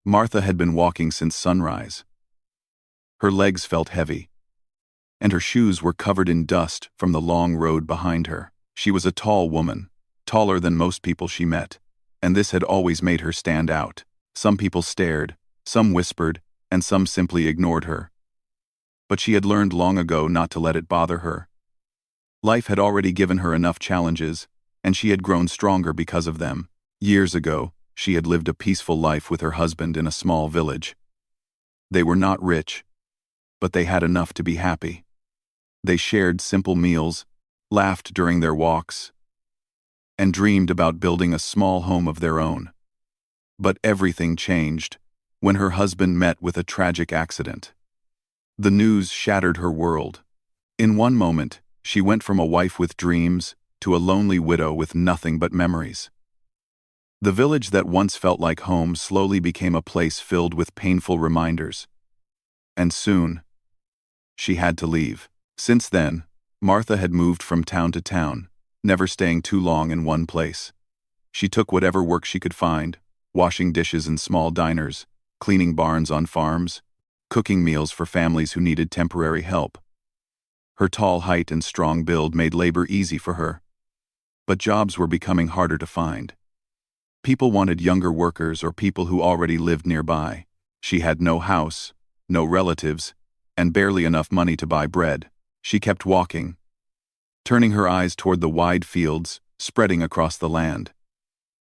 Martha had been walking since sunrise. Her legs felt heavy, and her shoes were covered in dust from the long road behind her. She was a tall woman, taller than most people she met, and this had always made her stand out. Some people stared, some whispered, and some simply ignored her. But she had learned long ago not to let it bother her. Life had already given her enough challenges, and she had grown stronger because of them. Years ago, she had lived a peaceful life with her husband in a small village. They were not rich, but they had enough to be happy. They shared simple meals, laughed during their walks, and dreamed about building a small home of their own. But everything changed when her husband met with a tragic accident. The news shattered her world. In one moment, she went from a wife with dreams to a lonely widow with nothing but memories. The village that once felt like home slowly became a place filled with painful reminders. And soon, she had to leave. Since then, Martha had moved from town to town, never staying too long in one place. She took whatever work she could find, washing dishes in small diners, cleaning barns on farms, cooking meals for families who needed temporary help. Her tall height and strong build made labor easy for her. But jobs were becoming harder to find. People wanted younger workers or people who already lived nearby. She had no house, no relatives, and barely enough money to buy bread. She kept walking, turning her eyes toward the wide fields spreading across the land.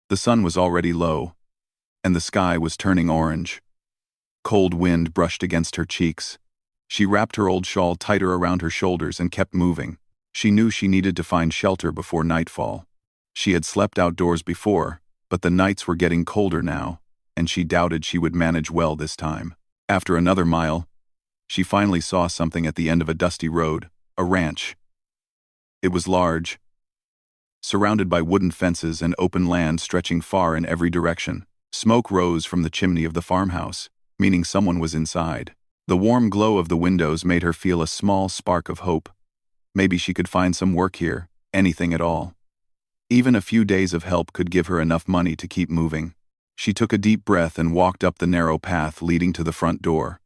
The sun was already low, and the sky was turning orange. Cold wind brushed against her cheeks. She wrapped her old shawl tighter around her shoulders and kept moving. She knew she needed to find shelter before nightfall. She had slept outdoors before, but the nights were getting colder now, and she doubted she would manage well this time. After another mile, she finally saw something at the end of a dusty road, a ranch. It was large, surrounded by wooden fences and open land stretching far in every direction. Smoke rose from the chimney of the farmhouse, meaning someone was inside. The warm glow of the windows made her feel a small spark of hope. Maybe she could find some work here, anything at all. Even a few days of help could give her enough money to keep moving. She took a deep breath and walked up the narrow path leading to the front door.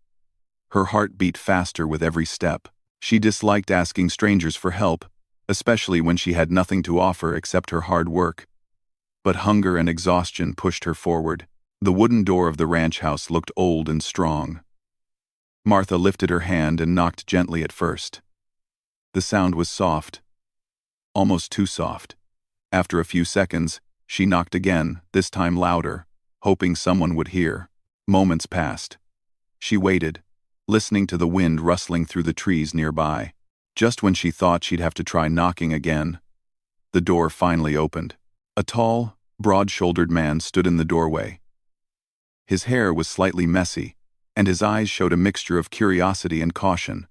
Her heart beat faster with every step. She disliked asking strangers for help, especially when she had nothing to offer except her hard work. But hunger and exhaustion pushed her forward. The wooden door of the ranch house looked old and strong. Martha lifted her hand and knocked gently at first. The sound was soft, almost too soft. After a few seconds, she knocked again, this time louder, hoping someone would hear. Moments passed. She waited, listening to the wind rustling through the trees nearby. Just when she thought she'd have to try knocking again, the door finally opened. A tall, broad-shouldered man stood in the doorway. His hair was slightly messy, and his eyes showed a mixture of curiosity and caution.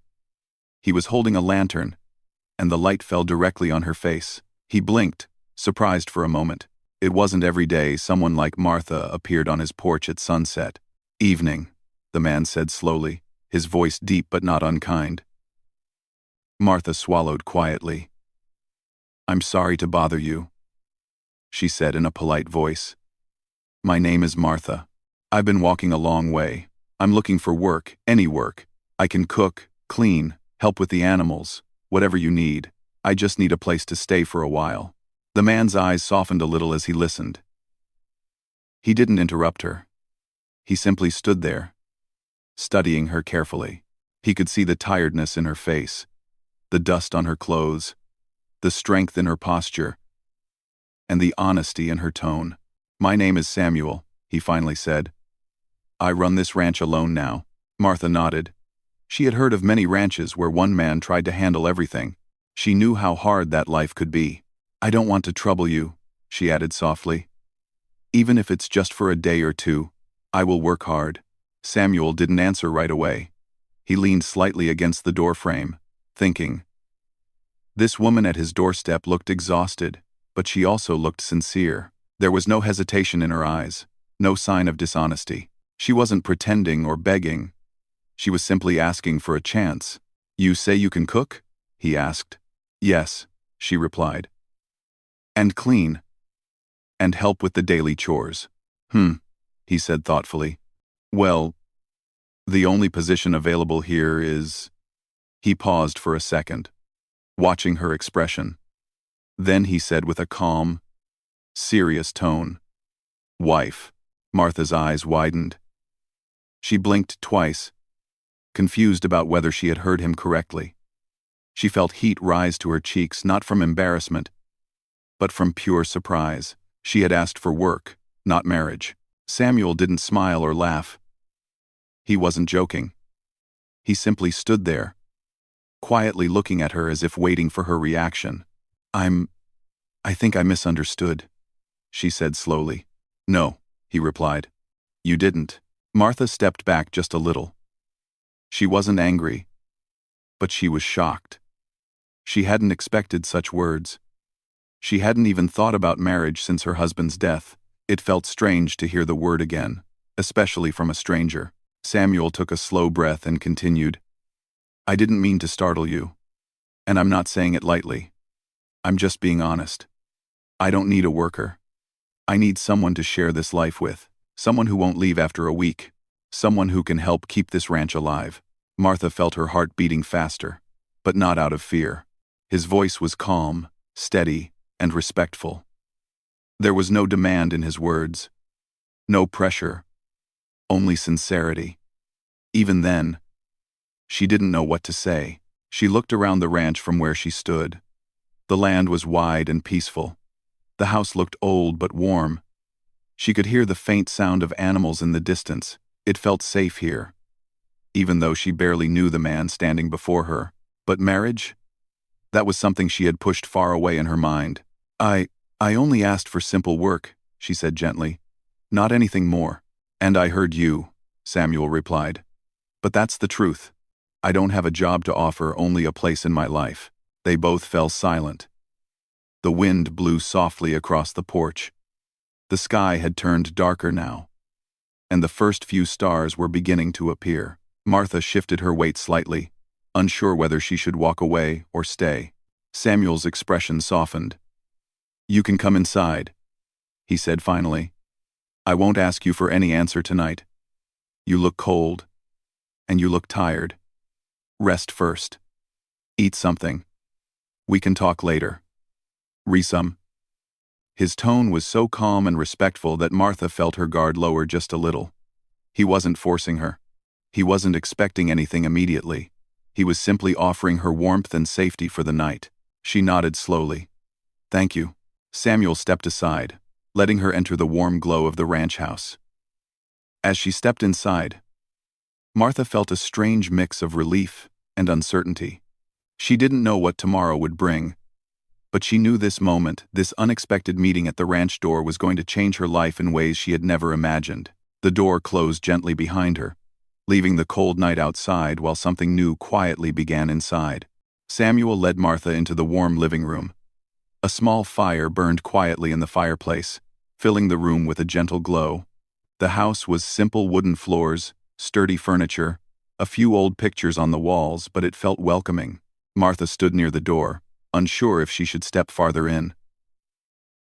He was holding a lantern, and the light fell directly on her face. He blinked, surprised for a moment. It wasn't every day someone like Martha appeared on his porch at sunset. "Evening," the man said slowly, his voice deep but not unkind. Martha swallowed quietly. "I'm sorry to bother you," she said in a polite voice. "My name is Martha. I've been walking a long way. I'm looking for work, any work. I can cook, clean, help with the animals, whatever you need. I just need a place to stay for a while." The man's eyes softened a little as he listened. He didn't interrupt her. He simply stood there, studying her carefully. He could see the tiredness in her face, the dust on her clothes, the strength in her posture, and the honesty in her tone. "My name is Samuel," he finally said. "I run this ranch alone now." Martha nodded. She had heard of many ranches where one man tried to handle everything. She knew how hard that life could be. "I don't want to trouble you," she added softly. "Even if it's just for a day or two, I will work hard." Samuel didn't answer right away. He leaned slightly against the doorframe, thinking. This woman at his doorstep looked exhausted, but she also looked sincere. There was no hesitation in her eyes, no sign of dishonesty. She wasn't pretending or begging. She was simply asking for a chance. "You say you can cook?" he asked. "Yes," she replied. "And clean? And help with the daily chores?" He said thoughtfully. Well, the only position available here is... He paused for a second, watching her expression. Then he said with a calm, serious tone, "Wife." Martha's eyes widened. She blinked twice, confused about whether she had heard him correctly. She felt heat rise to her cheeks, not from embarrassment, but from pure surprise. She had asked for work, not marriage. Samuel didn't smile or laugh. He wasn't joking. He simply stood there, quietly looking at her as if waiting for her reaction. I think I misunderstood," she said slowly. "No," he replied. "You didn't." Martha stepped back just a little. She wasn't angry, but she was shocked. She hadn't expected such words. She hadn't even thought about marriage since her husband's death. It felt strange to hear the word again, especially from a stranger. Samuel took a slow breath and continued, "I didn't mean to startle you, and I'm not saying it lightly. I'm just being honest. I don't need a worker. I need someone to share this life with, someone who won't leave after a week, someone who can help keep this ranch alive." Martha felt her heart beating faster, but not out of fear. His voice was calm, steady, and respectful. There was no demand in his words, no pressure, only sincerity. Even then, she didn't know what to say. She looked around the ranch from where she stood. The land was wide and peaceful. The house looked old but warm. She could hear the faint sound of animals in the distance. It felt safe here, even though she barely knew the man standing before her. But marriage? That was something she had pushed far away in her mind. I only asked for simple work," she said gently. "Not anything more." "And I heard you," Samuel replied. "But that's the truth. I don't have a job to offer, only a place in my life." They both fell silent. The wind blew softly across the porch. The sky had turned darker now, and the first few stars were beginning to appear. Martha shifted her weight slightly, unsure whether she should walk away or stay. Samuel's expression softened. "You can come inside," he said finally. "I won't ask you for any answer tonight. You look cold, and you look tired. Rest first. Eat something. We can talk later. Some." His tone was so calm and respectful that Martha felt her guard lower just a little. He wasn't forcing her. He wasn't expecting anything immediately. He was simply offering her warmth and safety for the night. She nodded slowly. "Thank you." Samuel stepped aside, letting her enter the warm glow of the ranch house. As she stepped inside, Martha felt a strange mix of relief and uncertainty. She didn't know what tomorrow would bring, but she knew this moment, this unexpected meeting at the ranch door, was going to change her life in ways she had never imagined. The door closed gently behind her, leaving the cold night outside while something new quietly began inside. Samuel led Martha into the warm living room. A small fire burned quietly in the fireplace, filling the room with a gentle glow. The house was simple wooden floors, sturdy furniture, a few old pictures on the walls, but it felt welcoming. Martha stood near the door, unsure if she should step farther in.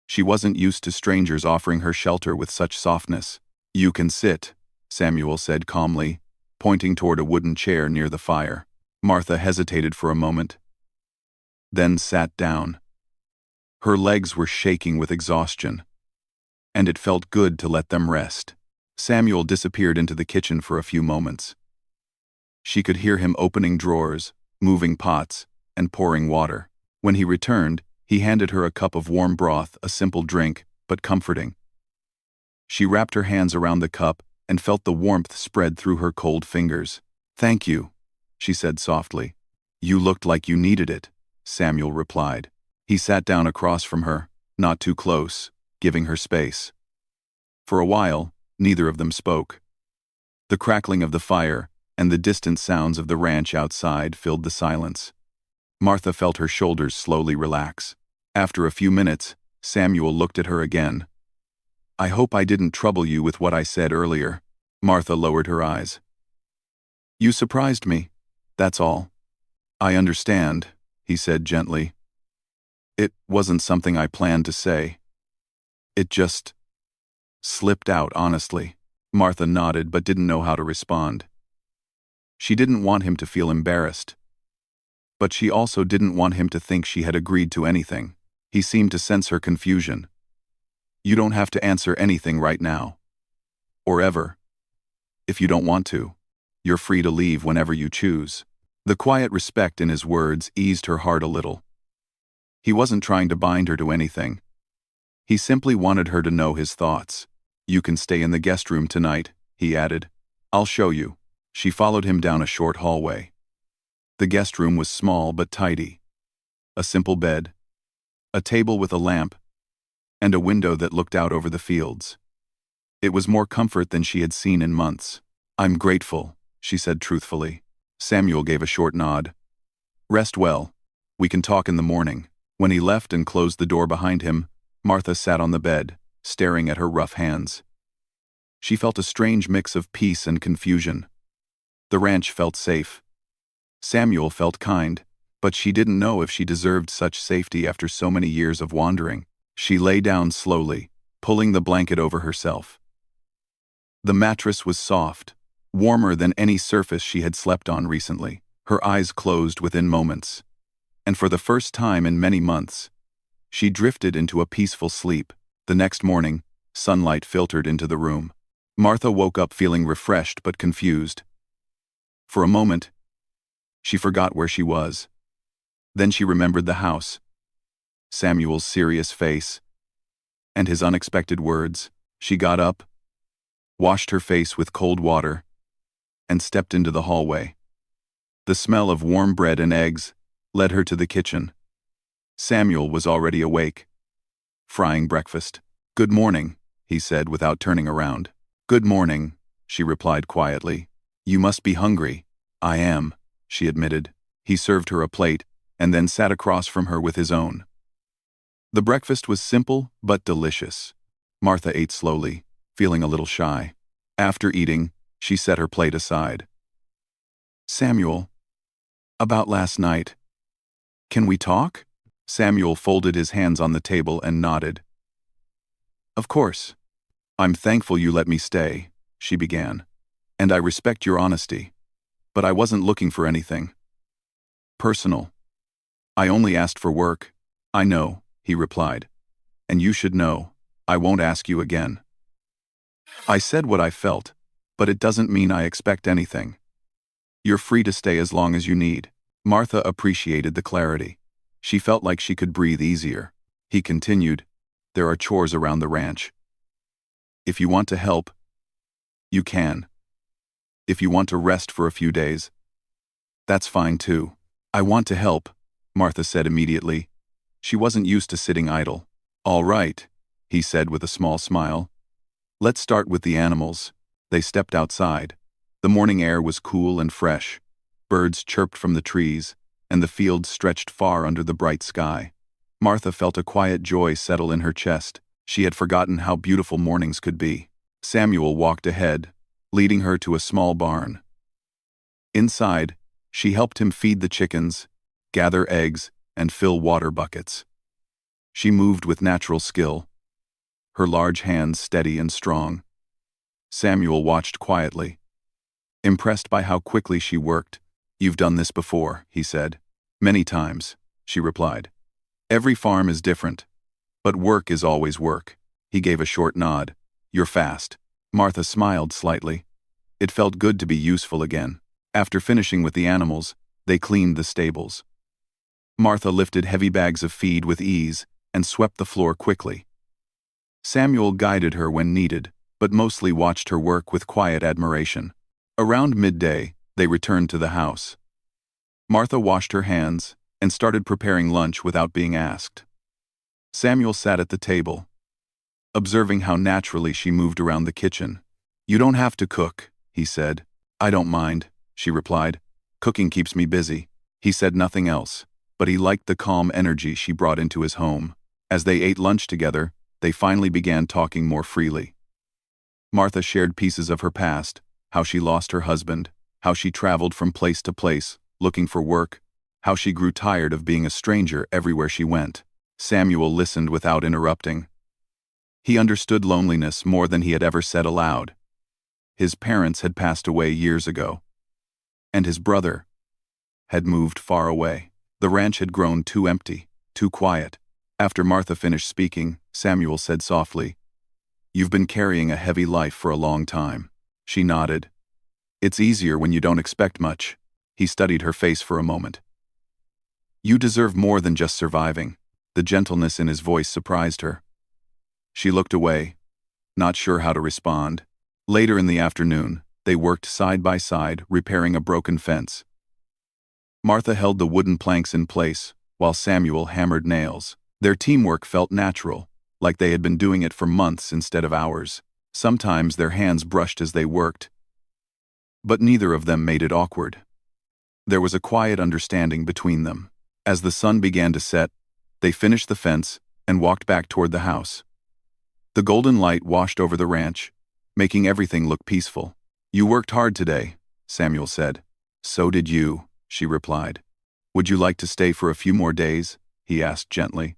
She wasn't used to strangers offering her shelter with such softness. "You can sit," Samuel said calmly, pointing toward a wooden chair near the fire. Martha hesitated for a moment, then sat down. Her legs were shaking with exhaustion, and it felt good to let them rest. Samuel disappeared into the kitchen for a few moments. She could hear him opening drawers, moving pots, and pouring water. When he returned, he handed her a cup of warm broth, a simple drink, but comforting. She wrapped her hands around the cup and felt the warmth spread through her cold fingers. "Thank you," she said softly. "You looked like you needed it," Samuel replied. He sat down across from her, not too close, giving her space. For a while, neither of them spoke. The crackling of the fire and the distant sounds of the ranch outside filled the silence. Martha felt her shoulders slowly relax. After a few minutes, Samuel looked at her again. "I hope I didn't trouble you with what I said earlier." Martha lowered her eyes. "You surprised me, that's all." "I understand," he said gently. "It wasn't something I planned to say. It just slipped out honestly." Martha nodded but didn't know how to respond. She didn't want him to feel embarrassed. But she also didn't want him to think she had agreed to anything. He seemed to sense her confusion. You don't have to answer anything right now. Or ever. If you don't want to, you're free to leave whenever you choose. The quiet respect in his words eased her heart a little. He wasn't trying to bind her to anything. He simply wanted her to know his thoughts. You can stay in the guest room tonight, he added. I'll show you. She followed him down a short hallway. The guest room was small but tidy. A simple bed, a table with a lamp, and a window that looked out over the fields. It was more comfort than she had seen in months. I'm grateful, she said truthfully. Samuel gave a short nod. Rest well. We can talk in the morning. When he left and closed the door behind him, Martha sat on the bed, staring at her rough hands. She felt a strange mix of peace and confusion. The ranch felt safe. Samuel felt kind, but she didn't know if she deserved such safety after so many years of wandering. She lay down slowly, pulling the blanket over herself. The mattress was soft, warmer than any surface she had slept on recently. Her eyes closed within moments. And for the first time in many months, she drifted into a peaceful sleep. The next morning, sunlight filtered into the room. Martha woke up feeling refreshed but confused. For a moment, she forgot where she was. Then she remembered the house, Samuel's serious face, and his unexpected words. She got up, washed her face with cold water, and stepped into the hallway. The smell of warm bread and eggs led her to the kitchen. Samuel was already awake, frying breakfast. Good morning, he said without turning around. Good morning, she replied quietly. You must be hungry. I am, she admitted. He served her a plate, and then sat across from her with his own. The breakfast was simple but delicious. Martha ate slowly, feeling a little shy. After eating, she set her plate aside. Samuel, about last night. Can we talk? Samuel folded his hands on the table and nodded. Of course. I'm thankful you let me stay, she began. And I respect your honesty. But I wasn't looking for anything personal. I only asked for work. I know, he replied. And you should know, I won't ask you again. I said what I felt, but it doesn't mean I expect anything. You're free to stay as long as you need. Martha appreciated the clarity. She felt like she could breathe easier. He continued, there are chores around the ranch. If you want to help, you can. If you want to rest for a few days, that's fine too. I want to help, Martha said immediately. She wasn't used to sitting idle. All right, he said with a small smile. Let's start with the animals. They stepped outside. The morning air was cool and fresh. Birds chirped from the trees, and the fields stretched far under the bright sky. Martha felt a quiet joy settle in her chest. She had forgotten how beautiful mornings could be. Samuel walked ahead, leading her to a small barn. Inside, she helped him feed the chickens, gather eggs, and fill water buckets. She moved with natural skill, her large hands steady and strong. Samuel watched quietly, impressed by how quickly she worked. You've done this before, he said. Many times, she replied. Every farm is different, but work is always work. He gave a short nod. You're fast. Martha smiled slightly. It felt good to be useful again. After finishing with the animals, they cleaned the stables. Martha lifted heavy bags of feed with ease and swept the floor quickly. Samuel guided her when needed, but mostly watched her work with quiet admiration. Around midday, they returned to the house. Martha washed her hands and started preparing lunch without being asked. Samuel sat at the table, observing how naturally she moved around the kitchen. You don't have to cook, he said. I don't mind, she replied. Cooking keeps me busy. He said nothing else, but he liked the calm energy she brought into his home. As they ate lunch together, they finally began talking more freely. Martha shared pieces of her past, how she lost her husband, how she traveled from place to place, looking for work, how she grew tired of being a stranger everywhere she went. Samuel listened without interrupting. He understood loneliness more than he had ever said aloud. His parents had passed away years ago, and his brother had moved far away. The ranch had grown too empty, too quiet. After Martha finished speaking, Samuel said softly, "You've been carrying a heavy life for a long time." She nodded. "It's easier when you don't expect much." He studied her face for a moment. "You deserve more than just surviving." The gentleness in his voice surprised her. She looked away, not sure how to respond. Later in the afternoon, they worked side by side, repairing a broken fence. Martha held the wooden planks in place, while Samuel hammered nails. Their teamwork felt natural, like they had been doing it for months instead of hours. Sometimes their hands brushed as they worked, but neither of them made it awkward. There was a quiet understanding between them. As the sun began to set, they finished the fence and walked back toward the house. The golden light washed over the ranch, making everything look peaceful. "You worked hard today," Samuel said. "So did you," she replied. "Would you like to stay for a few more days?" he asked gently.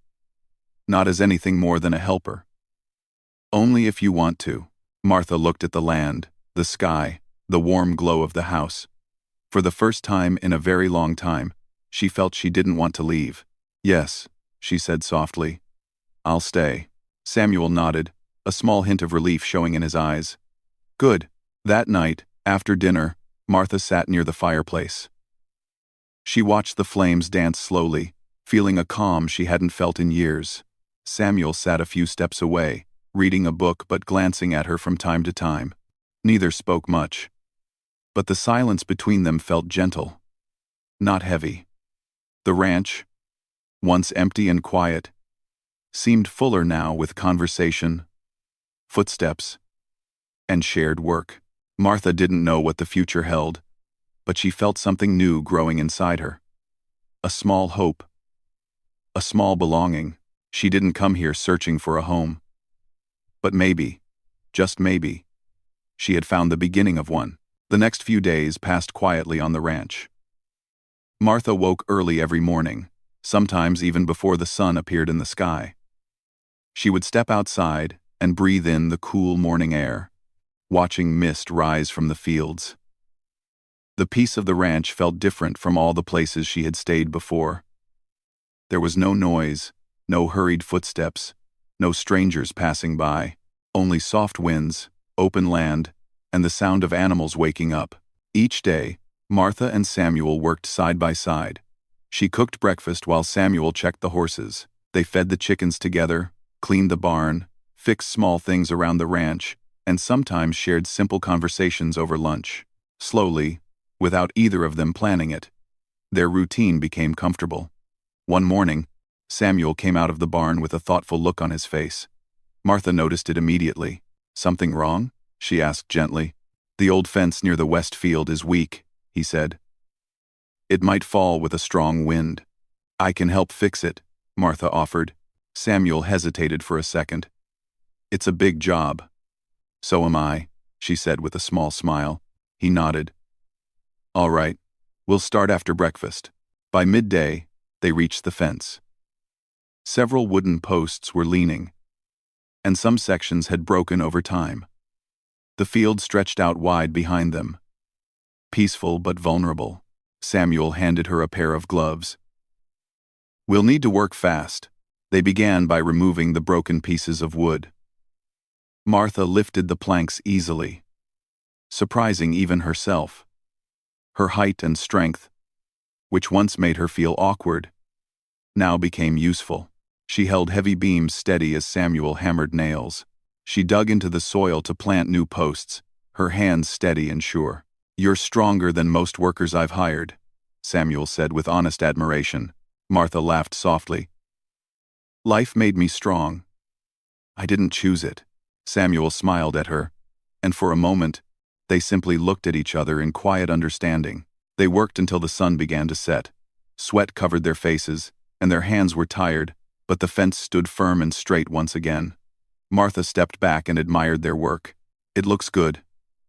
"Not as anything more than a helper." "Only if you want to." Martha looked at the land, the sky, the warm glow of the house. For the first time in a very long time, she felt she didn't want to leave. "Yes," she said softly. "I'll stay." Samuel nodded, a small hint of relief showing in his eyes. "Good." That night, after dinner, Martha sat near the fireplace. She watched the flames dance slowly, feeling a calm she hadn't felt in years. Samuel sat a few steps away, reading a book but glancing at her from time to time. Neither spoke much, but the silence between them felt gentle, not heavy. The ranch, once empty and quiet, seemed fuller now with conversation, footsteps, and shared work. Martha didn't know what the future held, but she felt something new growing inside her. A small hope, a small belonging. She didn't come here searching for a home. But maybe, just maybe, she had found the beginning of one. The next few days passed quietly on the ranch. Martha woke early every morning, sometimes even before the sun appeared in the sky. She would step outside and breathe in the cool morning air, watching mist rise from the fields. The peace of the ranch felt different from all the places she had stayed before. There was no noise, no hurried footsteps, no strangers passing by, only soft winds, open land, and the sound of animals waking up. Each day, Martha and Samuel worked side by side. She cooked breakfast while Samuel checked the horses. They fed the chickens together, cleaned the barn, fixed small things around the ranch, and sometimes shared simple conversations over lunch. Slowly, without either of them planning it, their routine became comfortable. One morning, Samuel came out of the barn with a thoughtful look on his face. Martha noticed it immediately. "Something wrong?" she asked gently. "The old fence near the west field is weak," he said. "It might fall with a strong wind." "I can help fix it," Martha offered. Samuel hesitated for a second. "It's a big job." "So am I," she said with a small smile. He nodded. "All right, we'll start after breakfast." By midday, they reached the fence. Several wooden posts were leaning, and some sections had broken over time. The field stretched out wide behind them, peaceful but vulnerable. Samuel handed her a pair of gloves. "We'll need to work fast." They began by removing the broken pieces of wood. Martha lifted the planks easily, surprising even herself. Her height and strength, which once made her feel awkward, now became useful. She held heavy beams steady as Samuel hammered nails. She dug into the soil to plant new posts, her hands steady and sure. "You're stronger than most workers I've hired," Samuel said with honest admiration. Martha laughed softly. "Life made me strong. I didn't choose it." Samuel smiled at her, and for a moment, they simply looked at each other in quiet understanding. They worked until the sun began to set. Sweat covered their faces, and their hands were tired, but the fence stood firm and straight once again. Martha stepped back and admired their work. "It looks good,"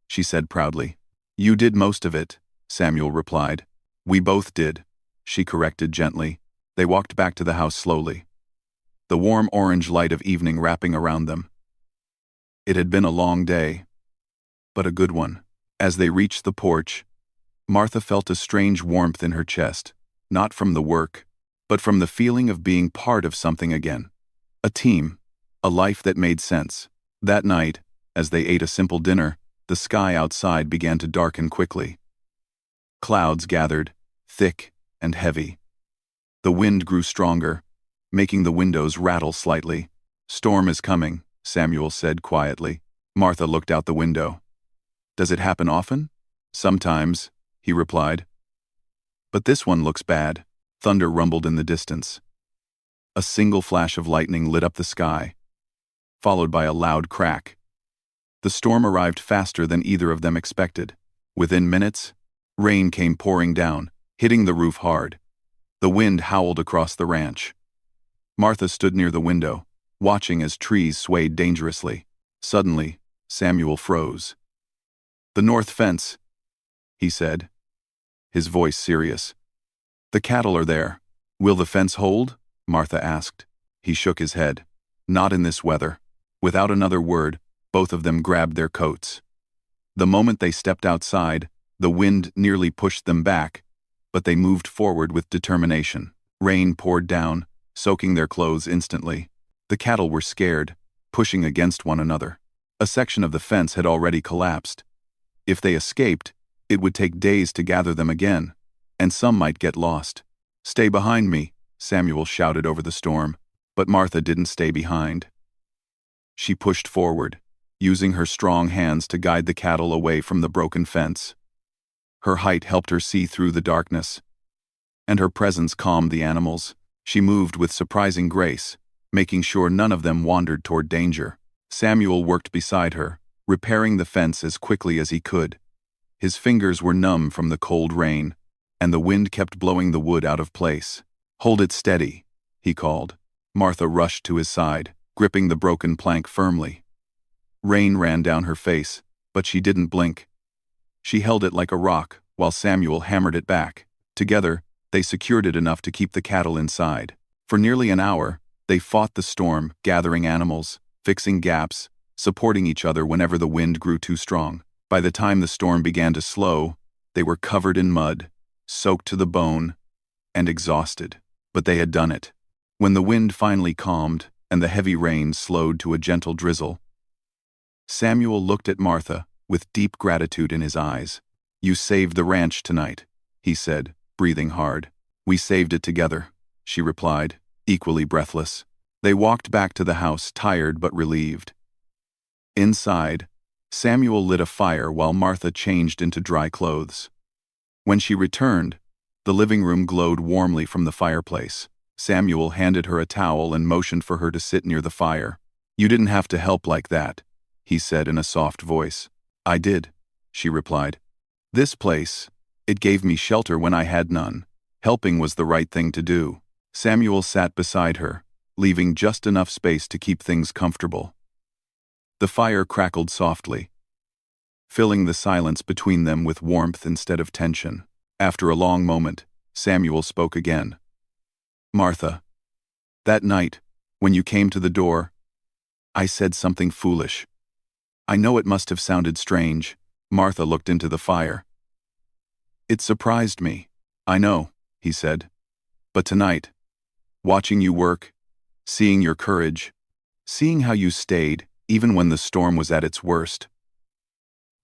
she said proudly. "You did most of it," Samuel replied. "We both did," she corrected gently. They walked back to the house slowly, the warm orange light of evening wrapping around them. It had been a long day. but a good one. As they reached the porch, Martha felt a strange warmth in her chest, not from the work, but from the feeling of being part of something again. A team, a life that made sense. That night, as they ate a simple dinner, the sky outside began to darken quickly. Clouds gathered, thick and heavy. The wind grew stronger, making the windows rattle slightly. "Storm is coming," Samuel said quietly. Martha looked out the window. "Does it happen often?" "Sometimes," he replied. "But this one looks bad." Thunder rumbled in the distance. A single flash of lightning lit up the sky, followed by a loud crack. The storm arrived faster than either of them expected. Within minutes, rain came pouring down, hitting the roof hard. The wind howled across the ranch. Martha stood near the window, watching as trees swayed dangerously. Suddenly, Samuel froze. "The north fence," he said, his voice serious. "The cattle are there. Will the fence hold?" Martha asked. He shook his head. "Not in this weather." Without another word, both of them grabbed their coats. The moment they stepped outside, the wind nearly pushed them back, but they moved forward with determination. Rain poured down, soaking their clothes instantly. The cattle were scared, pushing against one another. A section of the fence had already collapsed. If they escaped, it would take days to gather them again, and some might get lost. "Stay behind me," Samuel shouted over the storm, but Martha didn't stay behind. She pushed forward, using her strong hands to guide the cattle away from the broken fence. Her height helped her see through the darkness, and her presence calmed the animals. She moved with surprising grace, making sure none of them wandered toward danger. Samuel worked beside her, repairing the fence as quickly as he could. His fingers were numb from the cold rain, and the wind kept blowing the wood out of place. "Hold it steady," he called. Martha rushed to his side, gripping the broken plank firmly. Rain ran down her face, but she didn't blink. She held it like a rock, while Samuel hammered it back. Together, they secured it enough to keep the cattle inside. For nearly an hour, they fought the storm, gathering animals, fixing gaps, supporting each other whenever the wind grew too strong. By the time the storm began to slow, they were covered in mud, soaked to the bone, and exhausted. But they had done it. When the wind finally calmed and the heavy rain slowed to a gentle drizzle, Samuel looked at Martha with deep gratitude in his eyes. "You saved the ranch tonight," he said, breathing hard. "We saved it together," she replied, equally breathless. They walked back to the house, tired but relieved. Inside, Samuel lit a fire while Martha changed into dry clothes. When she returned, the living room glowed warmly from the fireplace. Samuel handed her a towel and motioned for her to sit near the fire. "You didn't have to help like that," he said in a soft voice. "I did," she replied. "This place, it gave me shelter when I had none. Helping was the right thing to do." Samuel sat beside her, leaving just enough space to keep things comfortable. The fire crackled softly, filling the silence between them with warmth instead of tension. After a long moment, Samuel spoke again. "Martha, that night, when you came to the door, I said something foolish. I know it must have sounded strange." Martha looked into the fire. "It surprised me, I know," he said. "But tonight, watching you work, seeing your courage, seeing how you stayed even when the storm was at its worst,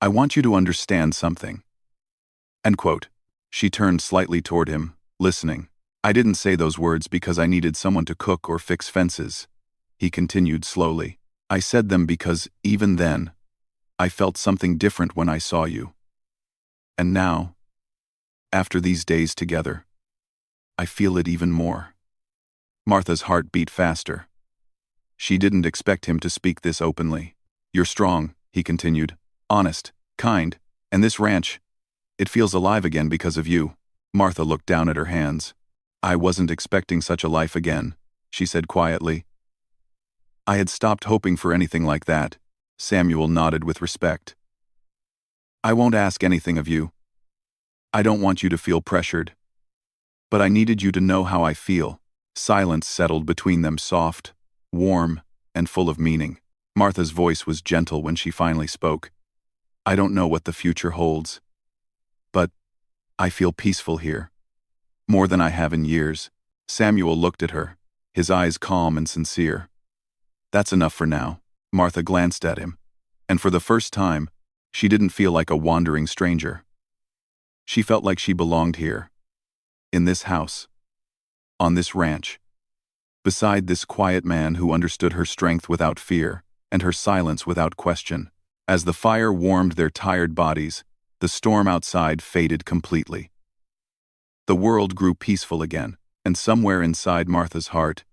I want you to understand something." End quote. She turned slightly toward him, listening. "I didn't say those words because I needed someone to cook or fix fences," he continued slowly. "I said them because, even then, I felt something different when I saw you. And now, after these days together, I feel it even more." Martha's heart beat faster. She didn't expect him to speak this openly. "You're strong," he continued, "honest, kind, and this ranch, it feels alive again because of you." Martha looked down at her hands. "I wasn't expecting such a life again," she said quietly. "I had stopped hoping for anything like that." Samuel nodded with respect. "I won't ask anything of you. I don't want you to feel pressured. But I needed you to know how I feel." Silence settled between them, soft, warm, and full of meaning. Martha's voice was gentle when she finally spoke. I don't know what the future holds, but I feel peaceful here, more than I have in years." Samuel looked at her, his eyes calm and sincere. "That's enough for now." Martha glanced at him, and for the first time, she didn't feel like a wandering stranger. She felt like she belonged here, in this house, on this ranch, beside this quiet man who understood her strength without fear and her silence without question. As the fire warmed their tired bodies, the storm outside faded completely. The world grew peaceful again, and somewhere inside Martha's heart,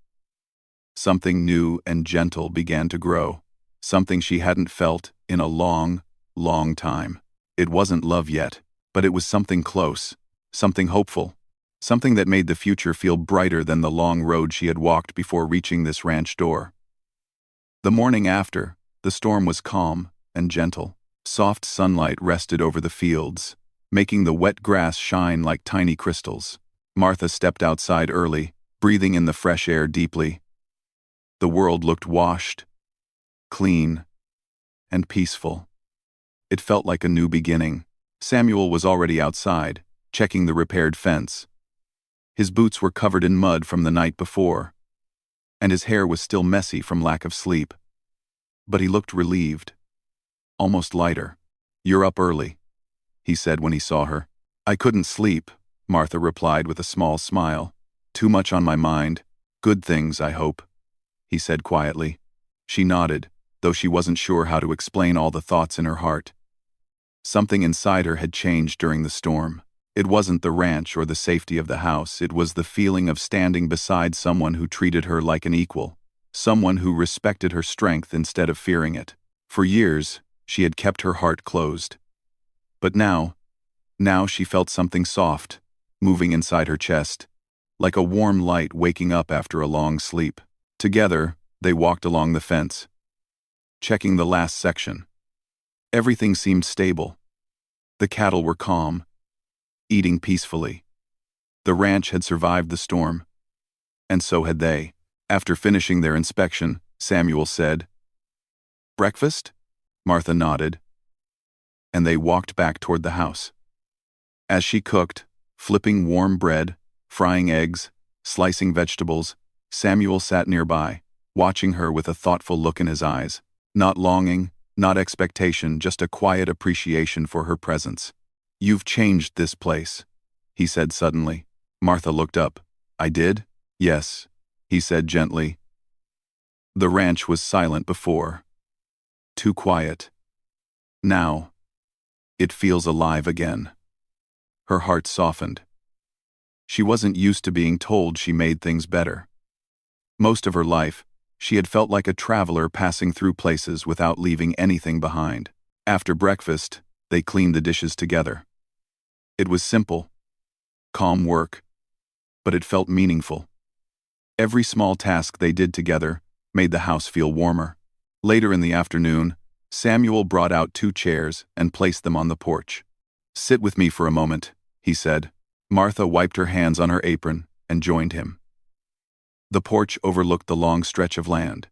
something new and gentle began to grow, something she hadn't felt in a long, long time. It wasn't love yet, but it was something close, something hopeful, something that made the future feel brighter than the long road she had walked before reaching this ranch door. The morning after, the storm was calm and gentle. Soft sunlight rested over the fields, making the wet grass shine like tiny crystals. Martha stepped outside early, breathing in the fresh air deeply. The world looked washed, clean, and peaceful. It felt like a new beginning. Samuel was already outside, checking the repaired fence. His boots were covered in mud from the night before, and his hair was still messy from lack of sleep. But he looked relieved, almost lighter. "You're up early," he said when he saw her. "I couldn't sleep," Martha replied with a small smile. "Too much on my mind. Good things, I hope," he said quietly. She nodded, though she wasn't sure how to explain all the thoughts in her heart. Something inside her had changed during the storm. It wasn't the ranch or the safety of the house, it was the feeling of standing beside someone who treated her like an equal, someone who respected her strength instead of fearing it. For years, she had kept her heart closed. But now she felt something soft, moving inside her chest, like a warm light waking up after a long sleep. Together, they walked along the fence, checking the last section. Everything seemed stable. The cattle were calm, eating peacefully. The ranch had survived the storm, and so had they. After finishing their inspection, Samuel said, "Breakfast?" Martha nodded, and they walked back toward the house. As she cooked, flipping warm bread, frying eggs, slicing vegetables, Samuel sat nearby, watching her with a thoughtful look in his eyes. Not longing, not expectation, just a quiet appreciation for her presence. "You've changed this place," he said suddenly. Martha looked up. "I did?" "Yes," he said gently. The ranch was silent before. Too quiet. Now, it feels alive again. Her heart softened. She wasn't used to being told she made things better. Most of her life, she had felt like a traveler passing through places without leaving anything behind. After breakfast, they cleaned the dishes together. It was simple, calm work, but it felt meaningful. Every small task they did together made the house feel warmer. Later in the afternoon, Samuel brought out 2 chairs and placed them on the porch. "Sit with me for a moment," he said. Martha wiped her hands on her apron and joined him. The porch overlooked the long stretch of land,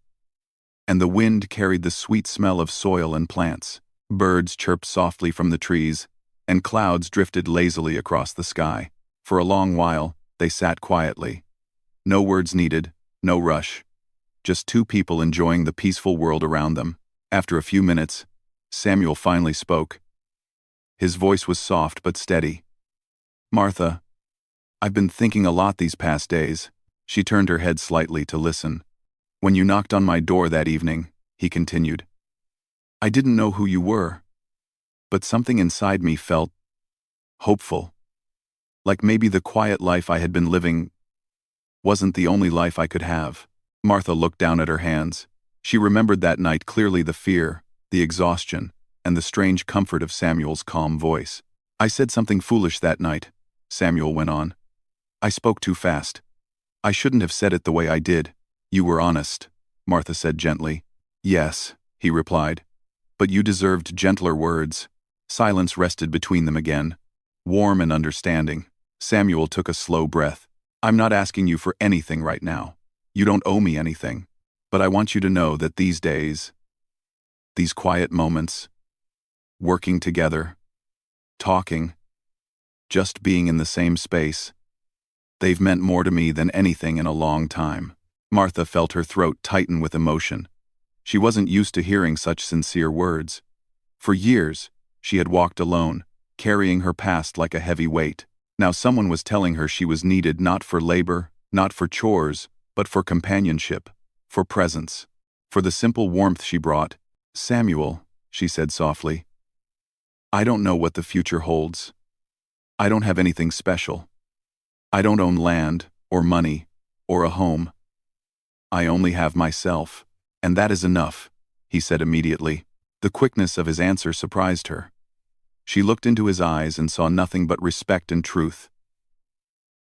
and the wind carried the sweet smell of soil and plants. Birds chirped softly from the trees, and clouds drifted lazily across the sky. For a long while, they sat quietly. No words needed, no rush. Just 2 people enjoying the peaceful world around them. After a few minutes, Samuel finally spoke. His voice was soft but steady. "Martha, I've been thinking a lot these past days." She turned her head slightly to listen. "When you knocked on my door that evening," he continued, "I didn't know who you were, but something inside me felt hopeful. Like maybe the quiet life I had been living wasn't the only life I could have." Martha looked down at her hands. She remembered that night clearly, the fear, the exhaustion, and the strange comfort of Samuel's calm voice. "I said something foolish that night," Samuel went on. "I spoke too fast. I shouldn't have said it the way I did." "You were honest," Martha said gently. "Yes," he replied, "but you deserved gentler words." Silence rested between them again, warm and understanding. Samuel took a slow breath. "I'm not asking you for anything right now. You don't owe me anything. But I want you to know that these days, these quiet moments, working together, talking, just being in the same space. They've meant more to me than anything in a long time. Martha felt her throat tighten with emotion. She wasn't used to hearing such sincere words. For years, she had walked alone, carrying her past like a heavy weight. Now someone was telling her she was needed not for labor, not for chores, but for companionship, for presence, for the simple warmth she brought. "Samuel," she said softly, "I don't know what the future holds. I don't have anything special. I don't own land, or money, or a home. I only have myself, and that is enough," he said immediately. The quickness of his answer surprised her. She looked into his eyes and saw nothing but respect and truth.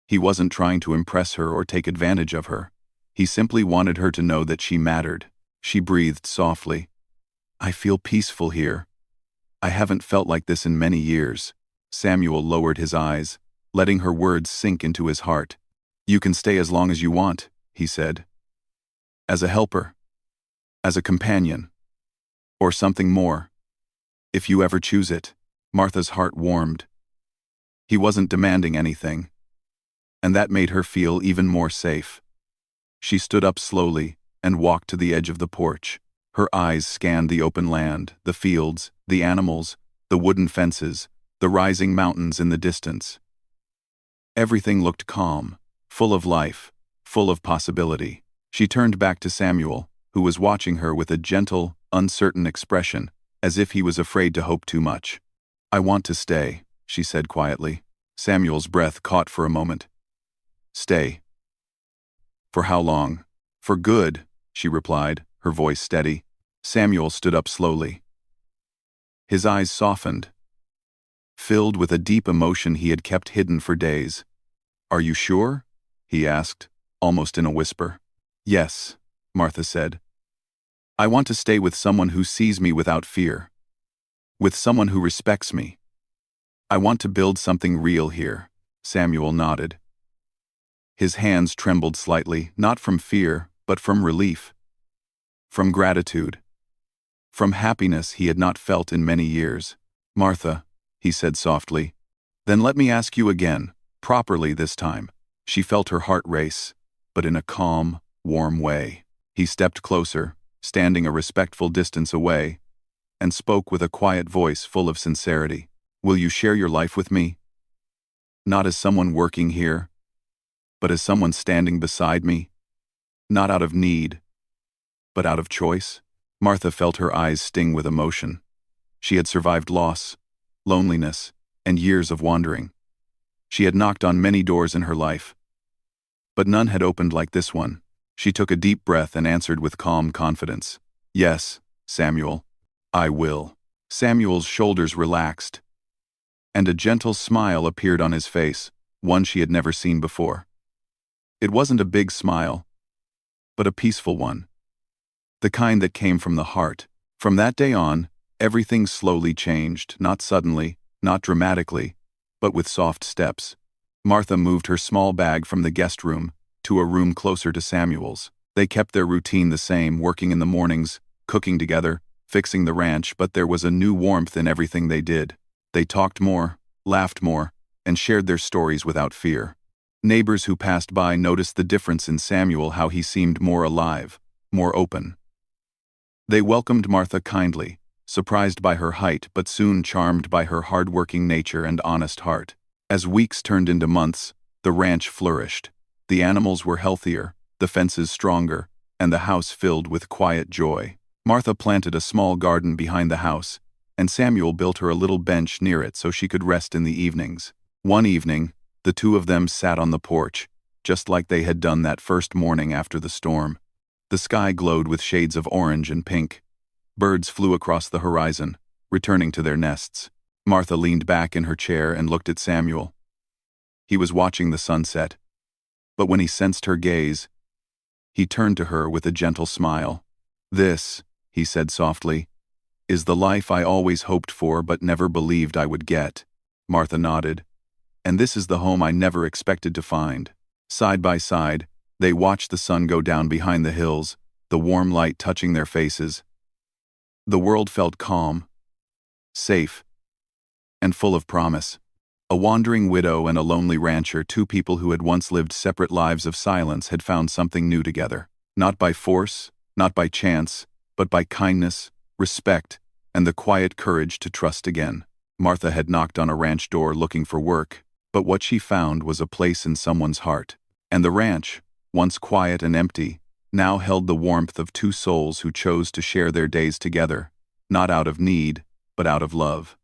He wasn't trying to impress her or take advantage of her. He simply wanted her to know that she mattered. She breathed softly. "I feel peaceful here. I haven't felt like this in many years." Samuel lowered his eyes, letting her words sink into his heart. "You can stay as long as you want," he said. "As a helper, as a companion, or something more, if you ever choose it." Martha's heart warmed. He wasn't demanding anything, and that made her feel even more safe. She stood up slowly and walked to the edge of the porch. Her eyes scanned the open land, the fields, the animals, the wooden fences, the rising mountains in the distance. Everything looked calm, full of life, full of possibility. She turned back to Samuel, who was watching her with a gentle, uncertain expression, as if he was afraid to hope too much. "I want to stay," she said quietly. Samuel's breath caught for a moment. "Stay. For how long?" "For good," she replied, her voice steady. Samuel stood up slowly. His eyes softened, filled with a deep emotion he had kept hidden for days. "Are you sure?" he asked, almost in a whisper. "Yes," Martha said. "I want to stay with someone who sees me without fear. With someone who respects me. I want to build something real here." Samuel nodded. His hands trembled slightly, not from fear, but from relief. From gratitude. From happiness he had not felt in many years. "Martha," he said softly, "then let me ask you again, properly this time." She felt her heart race, but in a calm, warm way. He stepped closer, standing a respectful distance away, and spoke with a quiet voice full of sincerity. "Will you share your life with me? Not as someone working here, but as someone standing beside me? Not out of need, but out of choice?" Martha felt her eyes sting with emotion. She had survived loss, loneliness, and years of wandering. She had knocked on many doors in her life, but none had opened like this one. She took a deep breath and answered with calm confidence. "Yes, Samuel, I will." Samuel's shoulders relaxed, and a gentle smile appeared on his face, one she had never seen before. It wasn't a big smile, but a peaceful one. The kind that came from the heart. From that day on, everything slowly changed, not suddenly, not dramatically, but with soft steps. Martha moved her small bag from the guest room to a room closer to Samuel's. They kept their routine the same, working in the mornings, cooking together, fixing the ranch, but there was a new warmth in everything they did. They talked more, laughed more, and shared their stories without fear. Neighbors who passed by noticed the difference in Samuel, how he seemed more alive, more open. They welcomed Martha kindly, surprised by her height but soon charmed by her hard-working nature and honest heart. As weeks turned into months, the ranch flourished. The animals were healthier, the fences stronger, and the house filled with quiet joy. Martha planted a small garden behind the house, and Samuel built her a little bench near it so she could rest in the evenings. One evening, the two of them sat on the porch, just like they had done that first morning after the storm. The sky glowed with shades of orange and pink. Birds flew across the horizon, returning to their nests. Martha leaned back in her chair and looked at Samuel. He was watching the sunset, but when he sensed her gaze, he turned to her with a gentle smile. "This," he said softly, "is the life I always hoped for but never believed I would get." Martha nodded. "And this is the home I never expected to find." Side by side, they watched the sun go down behind the hills, the warm light touching their faces. The world felt calm, safe, and full of promise. A wandering widow and a lonely rancher, two people who had once lived separate lives of silence, had found something new together. Not by force, not by chance, but by kindness, respect, and the quiet courage to trust again. Martha had knocked on a ranch door looking for work, but what she found was a place in someone's heart. And the ranch, once quiet and empty, now held the warmth of two souls who chose to share their days together, not out of need, but out of love.